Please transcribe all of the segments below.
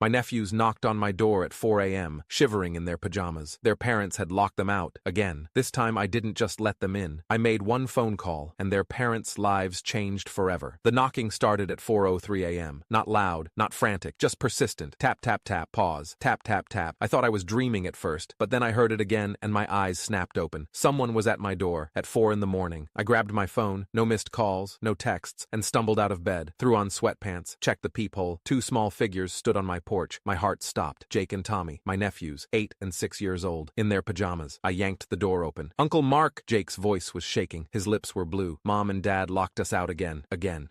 My nephews knocked on my door at 4 a.m., shivering in their pajamas. Their parents had locked them out, again. This time I didn't just let them in. I made one phone call, and their parents' lives changed forever. The knocking started at 4:03 a.m. Not loud, not frantic, just persistent. Tap, tap, tap, pause. Tap, tap, tap. I thought I was dreaming at first, but then I heard it again, and my eyes snapped open. Someone was at my door, at 4 in the morning. I grabbed my phone, no missed calls, no texts, and stumbled out of bed, threw on sweatpants, checked the peephole. Two small figures stood on my porch. My heart stopped. Jake and Tommy, my nephews, 8 and 6 years old, in their pajamas. I yanked the door open. "Uncle Mark!" Jake's voice was shaking. His lips were blue. Mom and Dad locked us out again.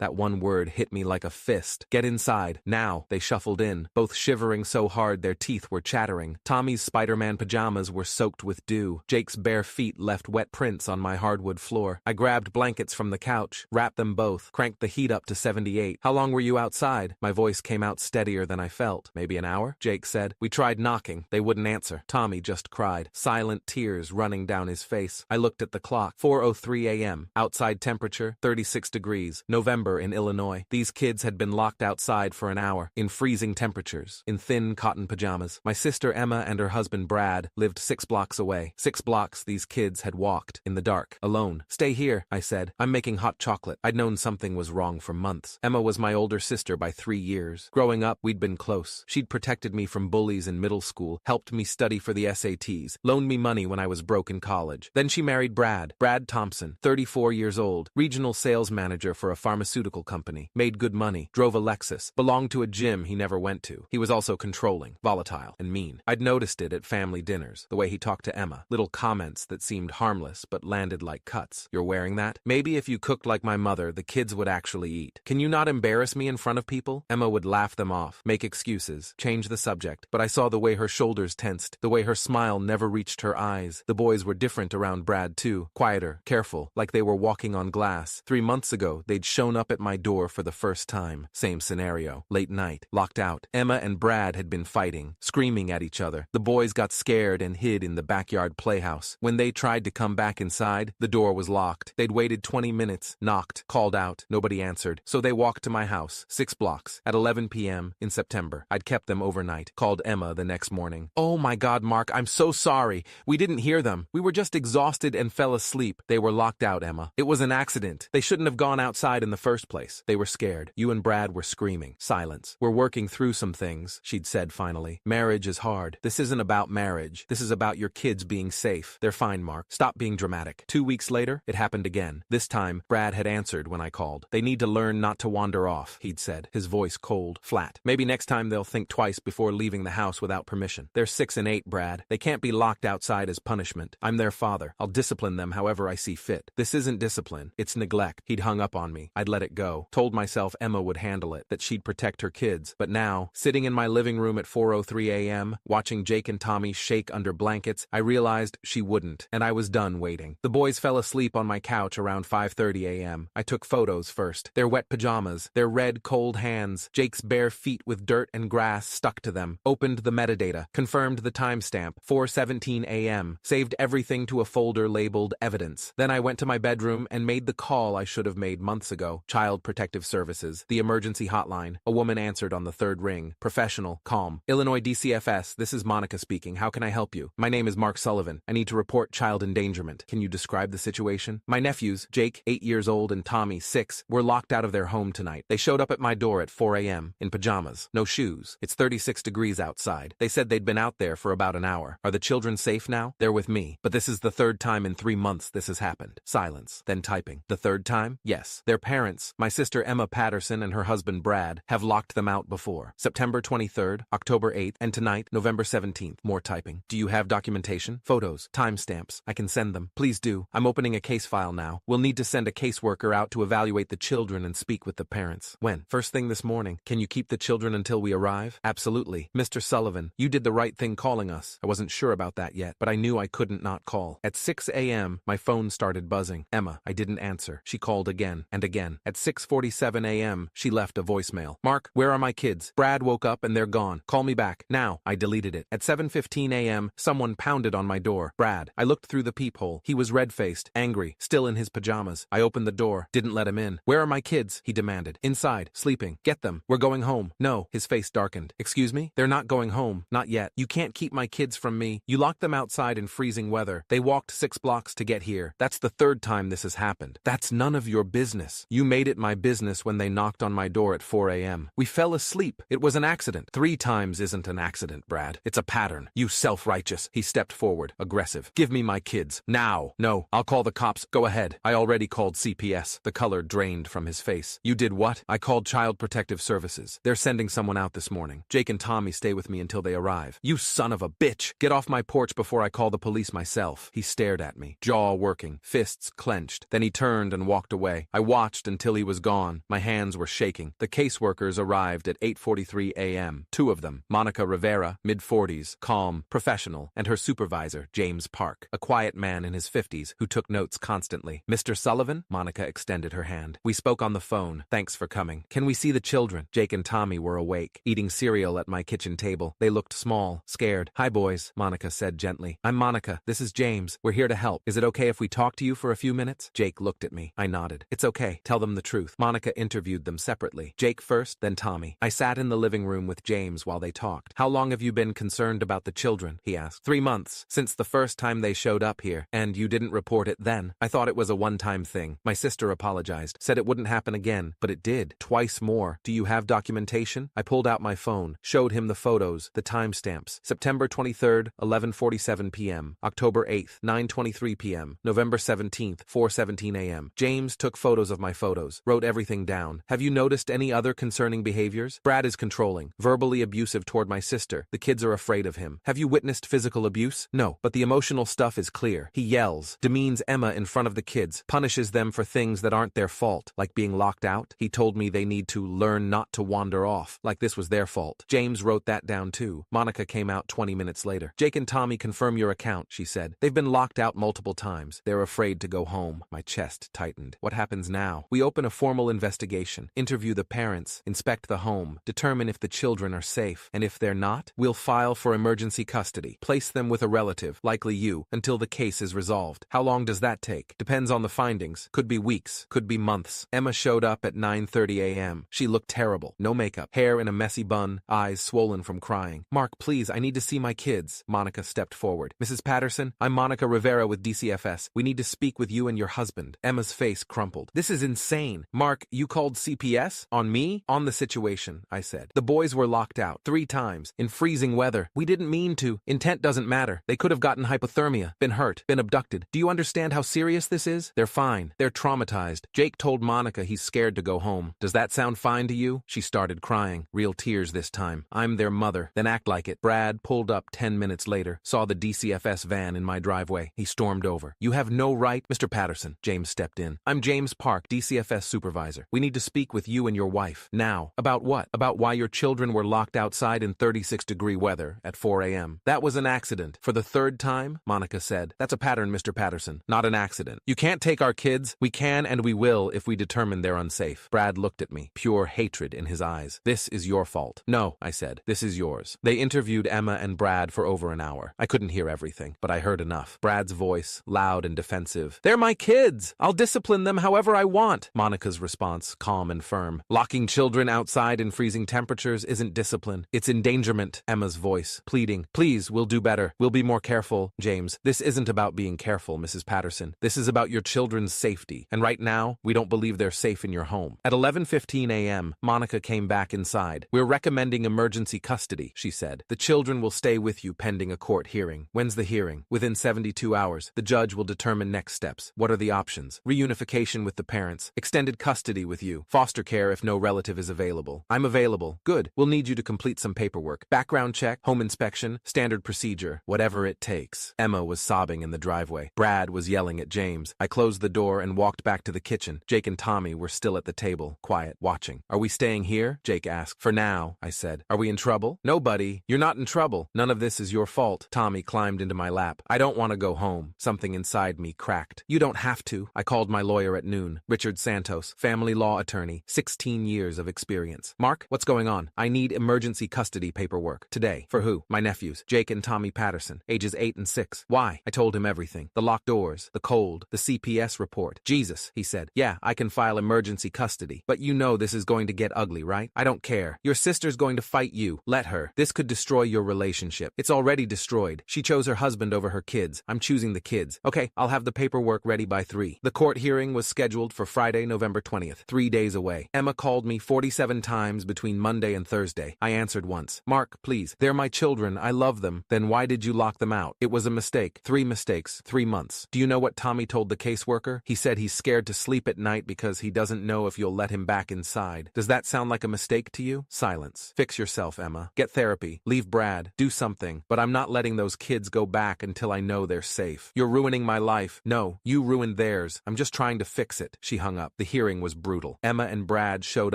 That one word hit me like a fist. "Get inside, now." They shuffled in, both shivering so hard their teeth were chattering. Tommy's Spider-Man pajamas were soaked with dew. Jake's bare feet left wet prints on my hardwood floor. I grabbed blankets from the couch, wrapped them both, cranked the heat up to 78. "How long were you outside?" My voice came out steadier than I felt. "Maybe an hour?" Jake said. "We tried knocking. They wouldn't answer." Tommy just cried, silent tears running down his face. I looked at the clock. 4:03 a.m. Outside temperature, 36 degrees. November in Illinois. These kids had been locked outside for an hour, in freezing temperatures, in thin cotton pajamas. My sister Emma and her husband Brad lived 6 blocks away. 6 blocks these kids had walked, in the dark, alone. "Stay here," I said. "I'm making hot chocolate." I'd known something was wrong for months. Emma was my older sister by 3 years. Growing up, we'd been close. She'd protected me from bullies in middle school, helped me study for the SATs, loaned me money when I was broke in college. Then she married Brad Thompson, 34 years old, regional sales manager for a pharmaceutical company, made good money, drove a Lexus, belonged to a gym he never went to. He was also controlling, volatile, and mean. I'd noticed it at family dinners, the way he talked to Emma, little comments that seemed harmless but landed like cuts. "You're wearing that? Maybe if you cooked like my mother, the kids would actually eat. Can you not embarrass me in front of people?" Emma would laugh them off, make excuses, change the subject, but I saw the way her shoulders tensed, the way her smile never reached her eyes. The boys were different around Brad too, quieter, careful, like they were walking on glass. 3 months ago, they'd shown up at my door for the first time. Same scenario. Late night, locked out. Emma and Brad had been fighting, screaming at each other. The boys got scared and hid in the backyard playhouse. When they tried to come back inside, the door was locked. They'd waited 20 minutes, knocked, called out, nobody answered. So they walked to my house, 6 blocks, at 11 p.m. in September. I'd kept them overnight, called Emma the next morning. "Oh my God, Mark, I'm so sorry. We didn't hear them. We were just exhausted and fell asleep." "They were locked out, Emma. It was an accident. They shouldn't have gone outside in the first place." They were scared. You and Brad were screaming. Silence. "We're working through some things," she'd said finally. "Marriage is hard. This isn't about marriage. This is about your kids being safe. They're fine, Mark. Stop being dramatic." 2 weeks later, it happened again. This time, Brad had answered when I called. "They need to learn not to wander off," he'd said, his voice cold, flat. "Maybe next time they'll think twice before leaving the house without permission. They're 6 and 8, Brad. They can't be locked outside as punishment. I'm their father. I'll discipline them however I see fit." "This isn't discipline. It's neglect." He'd hung up on me. I'd let it go. Told myself Emma would handle it, that she'd protect her kids. But now, sitting in my living room at 4:03 a.m., watching Jake and Tommy shake under blankets, I realized she wouldn't, and I was done waiting. The boys fell asleep on my couch around 5:30 a.m. I took photos first. Their wet pajamas, their red, cold hands, Jake's bare feet with dirt and grass stuck to them. Opened the metadata, confirmed the timestamp, 4:17 a.m., saved everything to a folder labeled evidence. Then I went to my bedroom and made the call I should have made months ago. Child Protective Services, the emergency hotline. A woman answered on the 3rd ring. Professional, calm. "Illinois DCFS, this is Monica speaking. How can I help you?" "My name is Mark Sullivan. I need to report child endangerment." "Can you describe the situation?" "My nephews, Jake, 8 years old, and Tommy, 6, were locked out of their home tonight. They showed up at my door at 4 a.m., in pajamas, no shoes. It's 36 degrees outside. They said they'd been out there for about an hour. Are the children safe now?" "They're with me, but this is the 3rd time in 3 months this has happened." Silence, then typing. "The 3rd time?" "Yes. Their parents, my sister Emma Patterson and her husband Brad, have locked them out before. September 23rd, October 8th, and tonight, November 17th. More typing. "Do you have documentation? Photos, timestamps? I can send them." "Please do. I'm opening a case file now. We'll need to send a caseworker out to evaluate the children and speak with the parents." "When?" "First thing this morning. Can you keep the children until we arrive?" "Absolutely. Mr. Sullivan, you did the right thing calling us." I wasn't sure about that yet, but I knew I couldn't not call. At 6 a.m., my phone started buzzing. Emma. I didn't answer. She called again and again. At 6:47 a.m., she left a voicemail. "Mark, where are my kids? Brad woke up and they're gone. Call me back. Now." I deleted it. At 7:15 a.m., someone pounded on my door. Brad. I looked through the peephole. He was red-faced, angry, still in his pajamas. I opened the door, didn't let him in. "Where are my kids?" he demanded. "Inside, sleeping. Get them. We're going home." "No." His face darkened. Excuse me? They're not going home. Not yet. You can't keep my kids from me. You locked them outside in freezing weather. They walked 6 blocks to get here. That's the 3rd time this has happened. That's none of your business. You made it my business when they knocked on my door at 4 a.m. We fell asleep. It was an accident. 3 times isn't an accident, Brad. It's a pattern. You self-righteous. He stepped forward, aggressive. Give me my kids. Now. No, I'll call the cops. Go ahead. I already called CPS. The color drained from his face. You did what? I called Child Protective Services. They're sending someone out this morning. Jake and Tommy stay with me until they arrive. You son of a bitch! Get off my porch before I call the police myself. He stared at me, jaw working, fists clenched. Then he turned and walked away. I watched until he was gone. My hands were shaking. The caseworkers arrived at 8:43 a.m. 2 of them, Monica Rivera, mid-40s, calm, professional, and her supervisor, James Park, a quiet man in his 50s who took notes constantly. Mr. Sullivan? Monica extended her hand. We spoke on the phone. Thanks for coming. Can we see the children? Jake and Tommy were awake, eating cereal at my kitchen table. They looked small, scared. Hi, boys, Monica said gently. I'm Monica. This is James. We're here to help. Is it okay if we talk to you for a few minutes? Jake looked at me. I nodded. It's okay. Tell them the truth. Monica interviewed them separately. Jake first, then Tommy. I sat in the living room with James while they talked. How long have you been concerned about the children? He asked. 3 months, since the first time they showed up here. And you didn't report it then? I thought it was a one-time thing. My sister apologized, said it wouldn't happen again, but it did. Twice more. Do you have documentation? I pulled out my phone, showed him the photos, the timestamps. September 23rd, 11:47 p.m. October 8th, 9:23 p.m. November 17th, 4:17 a.m. James took photos of my photos, wrote everything down. Have you noticed any other concerning behaviors? Brad is controlling, verbally abusive toward my sister. The kids are afraid of him. Have you witnessed physical abuse? No, but the emotional stuff is clear. He yells, demeans Emma in front of the kids, punishes them for things that aren't their fault, like being locked out. He told me they need to learn not to wander off, like this was their fault. James wrote that down too. Monica came out 20 minutes later. Jake and Tommy confirm your account, she said. They've been locked out multiple times. They're afraid to go home. My chest tightened. What happens now? We open a formal investigation, interview the parents, inspect the home, determine if the children are safe, and if they're not, we'll file for emergency custody, place them with a relative, likely you, until the case is resolved. How long does that take? Depends on the findings. Could be weeks, could be months. Emma showed up at 9:30 a.m. She looked terrible. No makeup, hair in a messy bun, eyes swollen from crying. Mark, please, I need to see my kids. Monica stepped forward. Mrs. Patterson, I'm Monica Rivera with DCFS. We need to speak with you and your husband. Emma's face crumpled. This is insane. Mark, you called CPS? On me? On the situation, I said. The boys were locked out 3 times, in freezing weather. We didn't mean to. Intent doesn't matter. They could have gotten hypothermia, been hurt, been abducted. Do you understand how serious this is? They're fine. They're traumatized. Jake told Monica he's scared to go home. Does that sound fine to you? She started crying. Real tears this time. I'm their mother. Then act like it. Brad pulled up 10 minutes later, saw the DCFS van in my driveway. He stormed over. You have no right. Mr. Patterson, James stepped in. I'm James Park, DCFS supervisor. We need to speak with you and your wife. Now. About what? About why your children were locked outside in 36-degree weather at 4 a.m. That was an accident. For the 3rd time? Monica said. That's a pattern, Mr. Patterson. Not an accident. You can't take our kids. We can and we will if we determine they're unsafe. Brad looked at me, pure hatred in his eyes. This is your fault. No, I said. This is yours. They interviewed Emma and Brad for over an hour. I couldn't hear everything, but I heard enough. Brad's voice, loud and defensive. They're my kids. I'll discipline them however I want. Monica's response, calm and firm. Locking children outside in freezing temperatures isn't discipline. It's endangerment. Emma's voice, pleading. Please, we'll do better. We'll be more careful. James, this isn't about being careful, Mrs. Patterson. This is about your children's safety. And right now, we don't believe they're safe in your home. At 11:15 a.m., Monica came back inside. We're recommending emergency custody, she said. The children will stay with you pending a court hearing. When's the hearing? Within 72 hours. The judge will determine next steps. What are the options? Reunification with the parents. Extended custody with you. Foster care if no relative is available. I'm available. Good. We'll need you to complete some paperwork. Background check, home inspection, standard procedure. Whatever it takes. Emma was sobbing in the driveway. Brad was yelling at James. I closed the door and walked back to the kitchen. Jake and Tommy were still at the table, quiet, watching. Are we staying here? Jake asked. For now, I said. Are we in trouble? No, buddy. You're not in trouble. None of this is your fault. Tommy climbed into my lap. I don't want to go home. Something inside me cracked. You don't have to. I called my lawyer at noon. Richard Santos, family law attorney, 16 years of experience. Mark, what's going on? I need emergency custody paperwork. Today. For who? My nephews, Jake and Tommy Patterson, ages 8 and 6. Why? I told him everything. The locked doors, the cold, the CPS report. Jesus, he said. Yeah, I can file emergency custody. But you know this is going to get ugly, right? I don't care. Your sister's going to fight you. Let her. This could destroy your relationship. It's already destroyed. She chose her husband over her kids. I'm choosing the kids. Okay, I'll have the paperwork ready by 3. The court hearing was scheduled for Friday, November 20th, 3 days away. Emma called me 47 times between Monday and Thursday. I answered once. Mark, please. They're my children. I love them. Then why did you lock them out? It was a mistake. 3 mistakes. 3 months. Do you know what Tommy told the caseworker? He said he's scared to sleep at night because he doesn't know if you'll let him back inside. Does that sound like a mistake to you? Silence. Fix yourself, Emma. Get therapy. Leave Brad. Do something. But I'm not letting those kids go back until I know they're safe. You're ruining my life. No, you ruined theirs. I'm just trying to fix it. She hung up. The hearing was brutal. Emma and Brad showed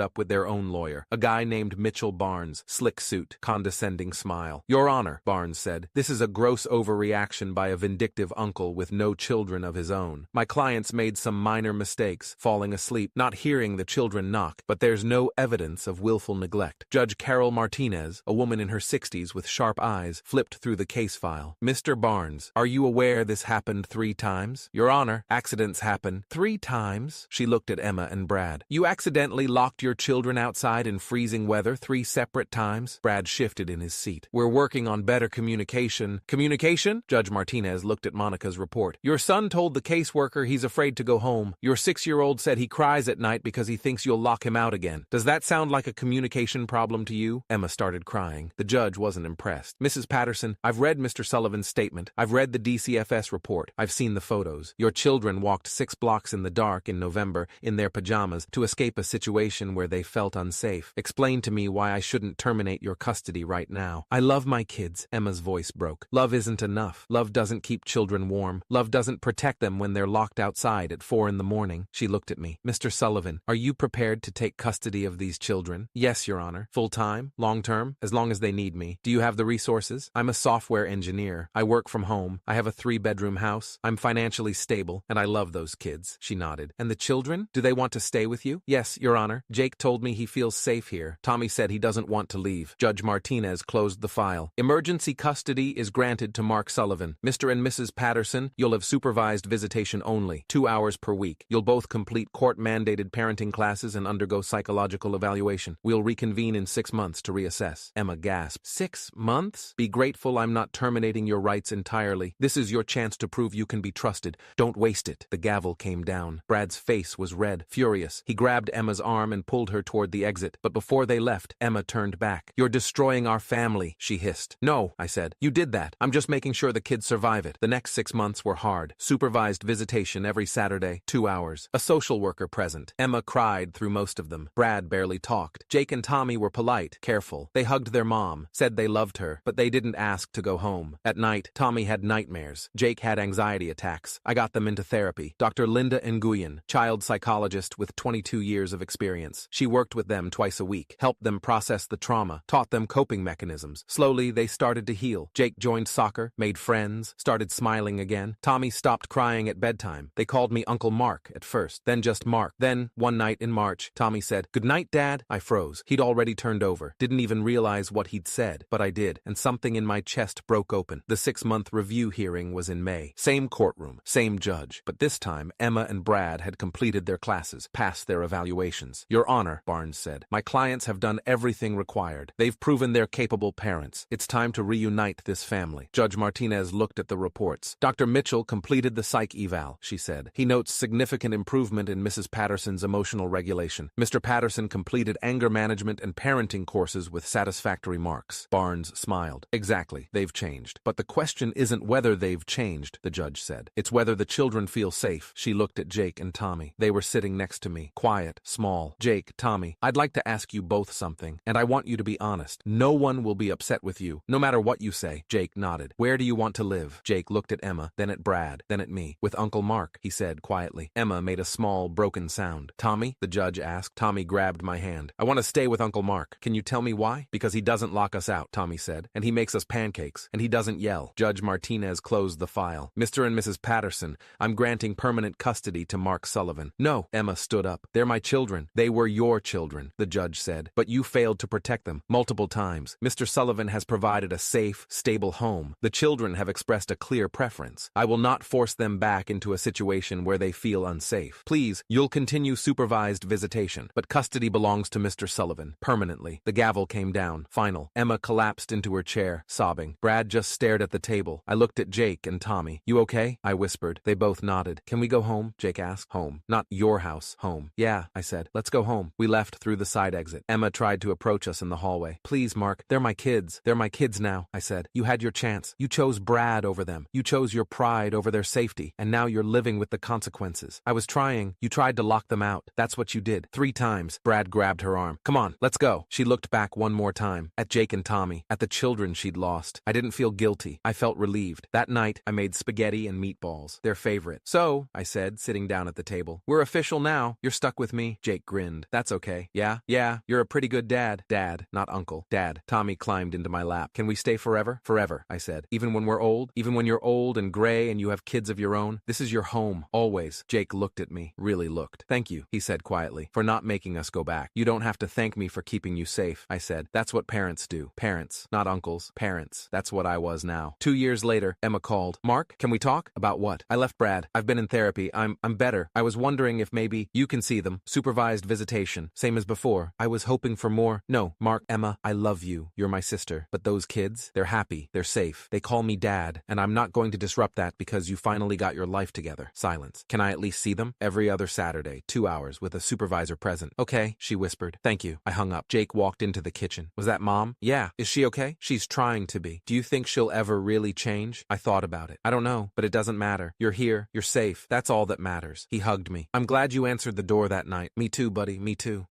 up with their own lawyer, a guy named Mitchell Barnes, slick suit, condescending smile. Your Honor, Barnes said, this is a gross overreaction by a vindictive uncle with no children of his own. My client's made some minor mistakes, falling asleep, not hearing the children knock, but there's no evidence of willful neglect. Judge Carol Martinez, a woman in her 60s with sharp eyes, flipped through the case file. Mr. Barnes, are you aware this happened 3 times? Your Honor, accidents happen 3 times. She looked at Emma and Brad. You accidentally locked your children outside in freezing weather 3 separate times? Brad shifted in his seat. We're working on better communication. Communication? Judge Martinez looked at Monica's report. Your son told the caseworker he's afraid to go home. Your 6-year-old said he cries at night because he thinks you'll lock him out again. Does that sound like a communication problem to you? Emma started crying. The judge wasn't impressed. Mrs. Patterson, I've read Mr. Sullivan's statement. I've read the DCFS report. I've seen the photos. Your children walked 6 blocks in the dark in November in their pajamas to escape a situation where they felt unsafe. Explain to me why I shouldn't terminate your custody right now. I love my kids. Emma's voice broke. Love isn't enough. Love doesn't keep children warm. Love doesn't protect them when they're locked outside at 4 in the morning. She looked at me. Mr. Sullivan, are you prepared to take custody of these children? Yes, Your Honor. Full-time? Long-term? As long as they need me. Do you have the resources? I'm a software engineer. I work from home. I have a 3-bedroom house. I'm financially stable, and I love those kids. She nodded. And the children? Do they want to stay with you? Yes, Your Honor. Jake told me he feels safe here. Tommy said he doesn't want to leave. Judge Martinez closed the file. Emergency custody is granted to Mark Sullivan. Mr. and Mrs. Patterson, you'll have supervised visitation only, 2 hours per week. You'll both complete court-mandated parenting classes and undergo psychological evaluation. We'll reconvene in 6 months to reassess. Emma gasped. 6 months? Be grateful I'm not terminating your rights entirely. This is your chance to prove you can be trusted. Don't waste it. The gavel came down. Brad's face was red, furious. He grabbed Emma's arm and pulled her toward the exit, but before they left, Emma turned back. You're destroying our family, she hissed. No, I said. You did that. I'm just making sure the kids survive it. The next 6 months were hard. Supervised visitation every Saturday, 2 hours. A social worker present. Emma cried through most of them. Brad barely talked. Jake and Tommy were polite, careful. They hugged their mom, said they loved her, but they didn't ask to go home. At night, Tommy had nightmares. Jake had anxiety attacks. I got them into therapy. Dr. Linda Nguyen, child psychologist with 22 years of experience. She worked with them twice a week, helped them process the trauma, taught them coping mechanisms. Slowly, they started to heal. Jake joined soccer, made friends, started smiling again. Tommy stopped crying at bedtime. They called me Uncle Mark at first, then just Mark. Then, one night in March, Tommy said, "Good night, Dad." I froze. He'd already turned over. Didn't even realize what he'd said, but I did, and something in my chest broke open. The 6-month review hearing was in May. Same courtroom, same judge, but this time, Emma and Brad had completed their classes, passed their evaluations. Your Honor, Barnes said, my clients have done everything required. They've proven they're capable parents. It's time to reunite this family. Judge Martinez looked at the reports. Dr. Mitchell completed the psych eval, she said. He notes significant improvement in Mrs. Patterson's emotional regulation. Mr. Patterson completed anger management and parenting courses with satisfactory marks. Barnes smiled. Exactly, they've changed. But the question isn't whether they've changed, the judge said. It's whether the children feel safe. She looked at Jake and Tommy. They were sitting next to me, quiet, small. Jake, Tommy, I'd like to ask you both something, and I want you to be honest. No one will be upset with you, no matter what you say. Jake nodded. Where do you want to live? Jake looked at Emma, then at Brad, then at me. With Uncle Mark, he said quietly. Emma made a small, broken sound. Tommy? The judge asked. Tommy grabbed my hand. I want to stay with Uncle Mark. Can you tell me why? Because he doesn't lock us out, Tommy said, and he makes us pancakes, and he doesn't yell. Judge Martinez closed the file. Mr. and Mrs. Patterson, I'm granting permanent custody to Mark Sullivan. No, Emma stood up. They're my children. They were your children, the judge said, but you failed to protect them multiple times. Mr. Sullivan has provided a safe, stable home. The children have expressed a clear preference. I will not force them back into a situation where they feel unsafe. Please, you'll continue supervised visitation, but custody belongs to Mr. Sullivan, permanently. permanently. The gavel came down. Final. Emma collapsed into her chair, sobbing. Brad just stared at the table. I looked at Jake and Tommy. You okay? I whispered. They both nodded. Can we go home? Jake asked. Home. Not your house. Home. Yeah, I said. Let's go home. We left through the side exit. Emma tried to approach us in the hallway. Please, Mark. They're my kids. They're my kids now, I said. You had your chance. You chose Brad over them. You chose your pride over their safety, and now you're living with the consequences. I was trying. You tried to lock them out. That's what you did. 3 times. Brad grabbed her arm. Come on, let's go. She looked back one more time. At Jake and Tommy. At the children she'd lost. I didn't feel guilty. I felt relieved. That night, I made spaghetti and meatballs. Their favorite. So, I said, sitting down at the table. We're official now. You're stuck with me. Jake grinned. That's okay. Yeah? Yeah, you're a pretty good dad. Dad, not uncle. Dad. Tommy climbed into my lap. Can we stay forever? Forever, I said. Even when we're old? Even when you're old and gray and you have kids of your own? This is your home. Always. Jake looked at me. Really looked. Thank you, he said quietly, for not making us go back. You don't have to thank me for keeping you safe, I said. That's what parents do. Parents, not uncles. Parents. That's what I was now. 2 years later, Emma called. Mark, can we talk? About what? I left Brad. I've been in therapy. I'm better. I was wondering if maybe you can see them. Supervised visitation. Same as before. I was hoping for more. No, Mark, Emma, I love you. You're my sister. But those kids, they're happy. They're safe. They call me dad, and I'm not going to disrupt that because you finally got your life together. Silence. Can I at least see them? Every other Saturday, 2 hours, with a supervisor present. Okay, she whispered. Thank you. I hung up. Jake walked into the kitchen. Was that Mom? Yeah. Is she okay? She's trying to be. Do you think she'll ever really change? I thought about it. I don't know, but it doesn't matter. You're here. You're safe. That's all that matters. He hugged me. I'm glad you answered the door that night. Me too, buddy. Me too.